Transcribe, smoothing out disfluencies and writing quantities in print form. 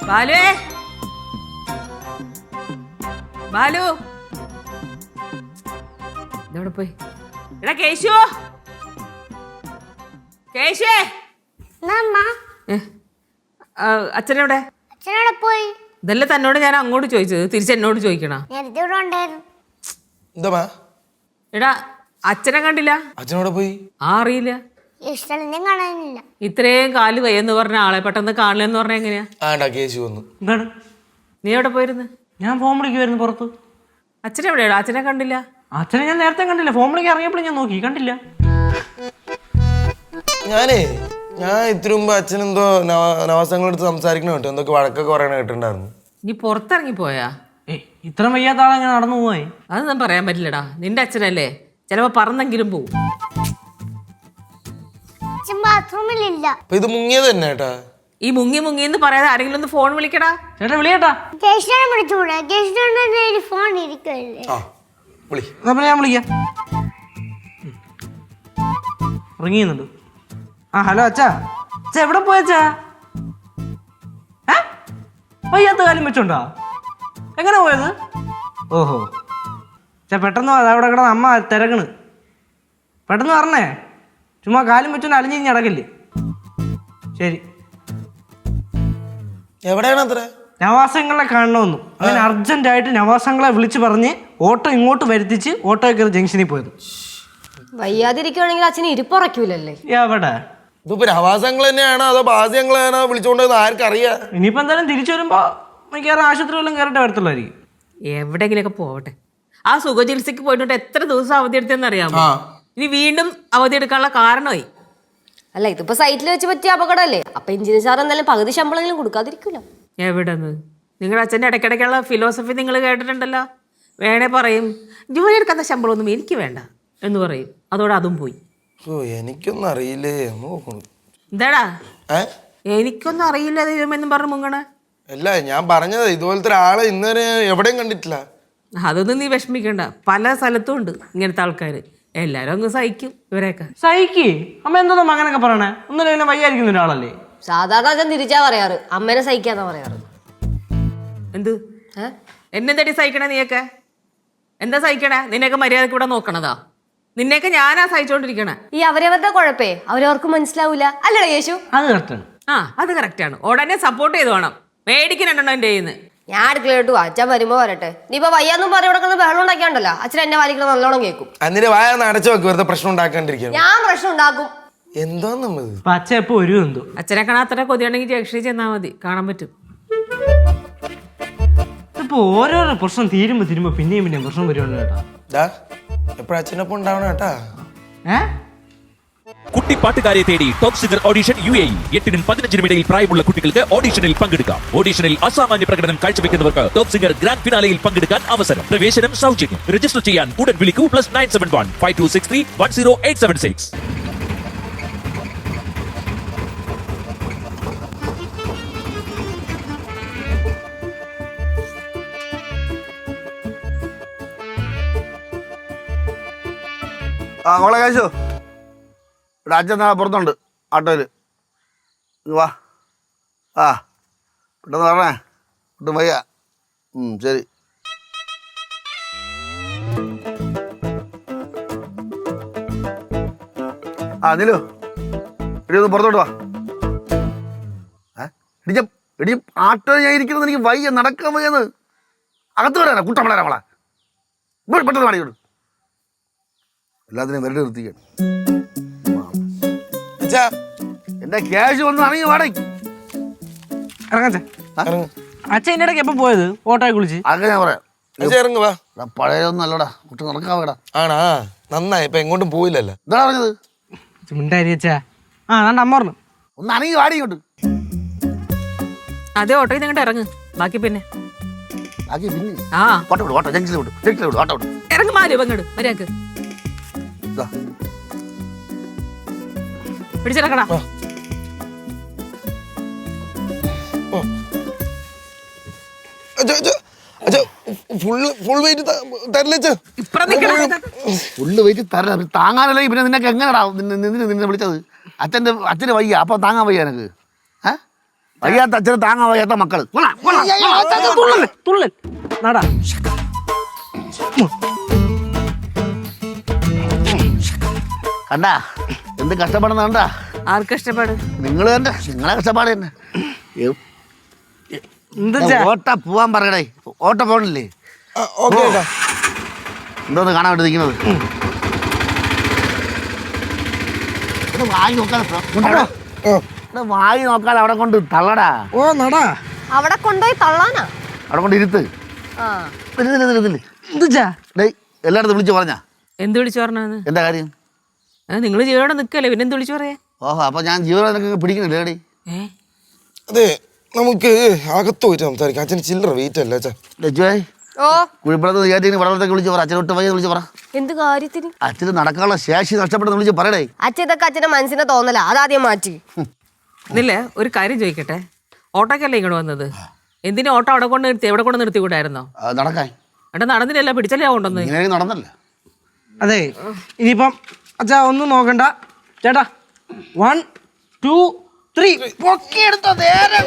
ബാലു ബാലു ഇതോടെ പോയി. എടാ കേശു, കേശുവേ. അച്ഛനെവിടെ? അച്ഛനോടെ പോയി. ഇതല്ലേ തന്നോട് ഞാൻ അങ്ങോട്ട് ചോദിച്ചത്, തിരിച്ചെന്നോട് ചോദിക്കണ. എടാ അച്ഛനെ കണ്ടില്ല. അച്ഛനോടെ പോയി? അറിയില്ല. ഇത്രയും കാല് വയ്യെന്ന് പറഞ്ഞ ആളെ പെട്ടെന്ന് കാണില്ലെന്ന് പറഞ്ഞ എങ്ങനെയാ? കേശു വന്നു. എന്താണ് നീ എവിടെ പോയിരുന്നു? ഞാൻ ഫോൺ വിളിക്കുമായിരുന്നു പുറത്ത്. അച്ഛനെവിടെയാടാ? അച്ഛനെ കണ്ടില്ല. അച്ഛനെ ഞാൻ നേരത്തെ കണ്ടില്ല, ഫോൺ വിളിക്കാൻ ഇറങ്ങിയപ്പോഴും ഞാൻ നോക്കി, കണ്ടില്ല. ഞാൻ ഇത്തിരി മുമ്പ് അച്ഛനെന്തോ നവാസങ്ങളെടുത്ത് സംസാരിക്കണ കേട്ടോ, എന്തൊക്കെ വഴക്കൊക്കെ പറയണ കേട്ടിട്ടുണ്ടായിരുന്നു. നീ പുറത്തിറങ്ങി പോയാ? ഇത്ര വയ്യാത്ത ആളെങ്ങനെ നടന്നു പോയി? അത് ഞാൻ പറയാൻ പറ്റില്ലടാ, നിന്റെ അച്ഛനല്ലേ, ചിലപ്പോ പറന്നെങ്കിലും പോവും. ഇത് മുങ്ങിയത് തന്നെ ഏട്ടാ. ഈ മുങ്ങി എന്ന് പറയാതെ ആരെങ്കിലും ഒന്ന് ഫോൺ വിളിക്കടാ. ചേട്ടാ വിളിയേട്ടാ. ഞാൻ വിളിക്കാം. ഇറങ്ങിയുന്നുണ്ട്. ആ ഹലോ അച്ഛാ. അച്ഛാ എവിടെ പോയച്ചാ? വയ്യാത്ത കാര്യം വെച്ചോണ്ടാ? എങ്ങനെ പോയത്? ഓഹോ ചാ, പെട്ടെന്ന് അവിടെ കിടന്ന് അമ്മ തിരക്കണ്, പെട്ടെന്ന് പറഞ്ഞേ. ചുമ്മാ കാലും വെച്ചോണ്ട് അലിഞ്ഞിഞ്ഞ് അടക്കല്ലേ. ശരി. എവിടെയാണ് അത്ര? നവാസങ്ങളെ കാണണമെന്നു. അങ്ങനെ അർജന്റായിട്ട് നവാസങ്ങളെ വിളിച്ച് പറഞ്ഞ് ഓട്ടോ ഇങ്ങോട്ട് വരുത്തിച്ച് ഓട്ടോ കയറി ജംഗ്ഷനിൽ പോയത്. വയ്യാതിരിക്കുവാണെങ്കിൽ അച്ഛന് ഇരിപ്പുറയ്ക്കൂലല്ലേ? എവിടെ? ഇതിപ്പോ നവാസങ്ങൾ തന്നെയാണോ അതോ ബാസ്യങ്ങളാണോ വിളിച്ചോണ്ടെന്ന് ആർക്കറിയാം. ഇനിയിപ്പോ എന്തായാലും തിരിച്ചു വരുമ്പോ മിക്കവാറും ആശുപത്രി വല്ലതും കയറിട്ട് വരത്തുള്ളായിരിക്കും. എവിടെങ്കിലൊക്കെ പോവട്ടെ. ആ സുഖചികിത്സക്ക് പോയിട്ട് എത്ര ദിവസം അവധി എടുത്തെന്ന് അറിയാമോ? ഇനി വീണ്ടും അവധി എടുക്കാനുള്ള കാരണമായി. അല്ല, ഇതിപ്പോ സൈറ്റിൽ വെച്ച് പറ്റിയ അപകടമല്ലേ? അപ്പൊ എഞ്ചിനീയർ സാർ എന്തായാലും പകുതി ശമ്പളമെങ്കിലും കൊടുക്കാതിരിക്കൂല. എവിടെന്ന്? നിങ്ങളുടെ അച്ഛൻ്റെ ഇടയ്ക്കിടയ്ക്കുള്ള ഫിലോസഫി നിങ്ങൾ കേട്ടിട്ടുണ്ടല്ലോ. വേണേ പറയും ജോലി എടുക്കാത്ത ശമ്പളമൊന്നും എനിക്ക് വേണ്ട എന്ന് പറയും. അതോടെ അതും പോയി. എനിക്കൊന്നും അറിയില്ലേ. എന്താടാ എനിക്കൊന്നും അറിയില്ല ദൈവമെന്നും പറഞ്ഞു മുങ്ങണ? അല്ല, ഞാൻ പറഞ്ഞത് ഇതുപോലത്തെ ഒരാളെ ഇന്നുവരെ എവിടെയും കണ്ടിട്ടില്ല. അതൊന്നും നീ വിഷമിക്കണ്ട, പല സ്ഥലത്തും ഉണ്ട് ഇങ്ങനത്തെ ആൾക്കാർ. എല്ലാരും അങ്ങ് സഹിക്കും. ഇവരെയൊക്കെ സഹിക്കേ. അമ്മ എന്തോ അങ്ങനൊക്കെ പറയണേ? ഒന്നും ഇങ്ങനെ വയ്യായിരിക്കുന്ന ഒരാളല്ലേ? സാധാരണ അച്ഛൻ തിരിച്ചാ പറയാറ്, അമ്മേനെ സഹിക്കാന്നാ പറയാറ്. എന്ത് എന്നെന്തടി സഹിക്കണേ? നീയൊക്കെ എന്താ സഹിക്കണേ? നിന്നെയൊക്കെ മര്യാദക്ക് ഇവിടെ നോക്കണതാ. നിന്നെയൊക്കെ ഞാനാ സഹിച്ചോണ്ടിരിക്കണേ. ഈ അവരവരുടെ കുഴപ്പേ അവരവർക്ക് മനസ്സിലാവൂല. അല്ലടാ യേശു? അത് കറക്റ്റാണ്. അത് കറക്റ്റാണ്. ഉടനെ സപ്പോർട്ട് ചെയ്ത് വേണം മേടിക്കണുണ്ടോ എൻ്റെ കയ്യിൽ നിന്ന്. ഞാൻ അടുക്കളയിട്ട് അച്ഛൻ വരുമ്പോ വരട്ടെ. നീ ഇപ്പൊ വയ്യാന്നും പറഞ്ഞു കൊടുക്കുന്നത് ബഹളം ഉണ്ടാക്കിയാണ്ടല്ലോ. അച്ഛൻ എന്നെ വാലിക്കണം നല്ലോണം കേൾക്കും. അന്നിട്ട് വായ അടച്ചു വെക്കും, വെറുതെ പ്രശ്നം ഉണ്ടാക്കാണ്ടിരിക്കും. ഞാൻ പ്രശ്നം ഉണ്ടാക്കും. എന്തോന്നു അച്ഛൻ എപ്പോ വരും എന്തോ. അച്ഛനെ കാണാൻ അത്ര കൊതിയാണെങ്കിൽ ജംഗ്ഷനിൽ ചെന്നാൽ മതി, കാണാൻ പറ്റും. ഇപ്പൊ ഓരോരോ പ്രശ്നം തീരുമ്പോ പിന്നെയും പ്രശ്നം വരുവാണ് കേട്ടാ. എപ്പോഴും അച്ഛനൊപ്പം ഉണ്ടാവണം കേട്ടാ. കുട്ടി പാട്ടുകാരെ തേടി ടോപ്പ് സിംഗർ ഓഡിഷൻ UAE. 8-നും 15-നും ഇടയിൽ പ്രായമുള്ള കുട്ടികൾക്ക് ഓഡിഷനിൽ പങ്കെടുക്കാം. ഓഡിഷനിൽ അസാമാന്യ പ്രകടനം കാഴ്ചവെക്കുന്നവർക്ക് ടോപ്പ് സിംഗർ ഗ്രാൻഡ് ഫിനാലയിൽ പങ്കെടുക്കാൻ അവസരം. പ്രവേശനം സൗജന്യം. രജിസ്റ്റർ ചെയ്യാൻ ഉടൻ വിളിക്കൂ. +971 5263 10876. മോളെ കഴിച്ചോ? ഇവിടെ അച്ഛൻ നാളെ പുറത്തുണ്ട് ആട്ടോയിൽ. വാ പെട്ടെന്ന് പറഞ്ഞേ, ഒട്ടും വയ്യ. ശരി. നിലു ഇടി ഒന്ന് പുറത്തോട്ട് വാ. ഇടിയും ആട്ടോ ഞാൻ ഇരിക്കുന്നത് എനിക്ക് വയ്യ, നടക്കാൻ വയ്യെന്ന്. അകത്ത് വരാനാ കുട്ടം വളരാ മോളെ. പെട്ടെന്ന് മാടിക്കോട്ട്. എല്ലാത്തിനും വരട്ട് നിർത്തിക്കണം. എന്റെ ക്യാഷ് ഒന്ന് അണങ്ങി വാടക അച്ഛൻ എന്റെ ഇടയ്ക്ക് എപ്പോ പോയത്? ഓട്ടോയെ കുളിച്ച്. അതൊക്കെ ഞാൻ പറയാം. പഴയൊന്നും അല്ലടാ, കുട്ടി നടക്കാവേടാ. ആണാ, നന്നായി. ഇപ്പൊ എങ്ങോട്ടും പോയില്ലല്ലോ. എന്താ പറഞ്ഞത്? മിണ്ടായിരിച്ചാ. അമ്മ പറഞ്ഞു ഒന്ന് അണങ്ങി വാടി ഇങ്ങോട്ട്. അതേ ഓട്ടോയിൽ നിങ്ങോട്ട് ഇറങ്ങ്. ബാക്കി പിന്നെ ഓട്ടോ ജംഗ്ഷനിൽ വിട്ടു. ഓട്ടോ ഇറങ്ങ്. മാറി പങ്കെടു മര്യാദക്ക് പിടിച്ചിറക്കടാ. ഫുൾ വെയിറ്റ് തരില്ല. ഫുള്ള് വെയിറ്റ് തരാം. താങ്ങാനല്ലേ പിന്നെ നിനക്ക് എങ്ങനെടാ നിന്നെ വിളിച്ചത്? അച്ഛൻ്റെ വയ്യ, അപ്പൊ താങ്ങാൻ വയ്യ എനക്ക്. വയ്യാത്ത അച്ഛനെ താങ്ങാൻ വയ്യാത്ത മക്കള് തുള്ളൽ നടാ കണ്ടാ എന്ത് കഷ്ടപ്പെടുന്ന കണ്ടാ ആർക്ക് ഇഷ്ടപ്പാട്? നിങ്ങൾ തന്നെ നിങ്ങളെ കഷ്ടപ്പാട് തന്നെ എന്താ ഓട്ട പോവാൻ പറയടേ ഓട്ട പോകണില്ലേ ഓക്കെ ചേട്ടാ. എന്തോന്ന് കാണാൻ വേണ്ടി നിൽക്കുന്നത് വായി നോക്കാതെ വായി നോക്കാതെ അവിടെ കൊണ്ട് തള്ളടാ. ഓ നടാ അവിടെ കൊണ്ടുപോയി തള്ളാനാ. അവിടെ കൊണ്ട് ഇരുത്ത്. ആ എന്താ ഡേയ് എല്ലായിടത്തും വിളിച്ചു പറഞ്ഞാ എന്ത് വിളിച്ചു പറഞ്ഞാന്ന്? എന്താ കാര്യം? നിങ്ങൾ ജീവനോടെ നിൽക്കല്ലേ, പിന്നെ എന്ത് വിളിച്ചു പറയാ? ഓഹോ അപ്പൊ ഞാൻ ജീവനെ നിനക്ക് പിടിക്കുന്നില്ല ഡേടി. അതെ നമുക്ക് അകത്ത് പോയിട്ട് സംസാരിക്കാം. അച്ഛന് ചില്ലറ വെയിറ്റ് അല്ല അച്ഛാ. ലജ്ജുവായി ഓ കുഴിപ്പുറത്ത് വിചാരിച്ചു വെള്ളത്തേക്ക് വിളിച്ച് പറ. അച്ഛനൊട്ട് വയ്യ വിളിച്ച് പറ. എന്ത് കാര്യത്തിന്? അച്ഛന് നടക്കാനുള്ള ശേഷി നഷ്ടപ്പെടുന്ന വിളിച്ച് പറയടേ. അച്ഛൻ ഇതൊക്കെ അച്ഛന്റെ മനസ്സിനെ തോന്നല, അതാദ്യം മാറ്റി. ഇന്നില്ലേ ഒരു കാര്യം ചോദിക്കട്ടെ, ഓട്ടോക്കല്ലേ ഇങ്ങോട്ട് വന്നത്? എന്തിനാ ഓട്ടോ അവിടെ കൊണ്ട് നിർത്തി? എവിടെ കൊണ്ട് നിർത്തി കൂടായിരുന്നോ? നടക്കാൻ എടാ നടന്നില്ലല്ലോ, പിടിച്ചല്ലേ കൊണ്ടുവന്ന്. ഇങ്ങനെ നടന്നല്ലേ. അതെ ഇനിയിപ്പം അച്ഛാ ഒന്നും നോക്കണ്ട ചേട്ടാ. 1 2 3 പൊക്കിയെടുത്തോ നേരെ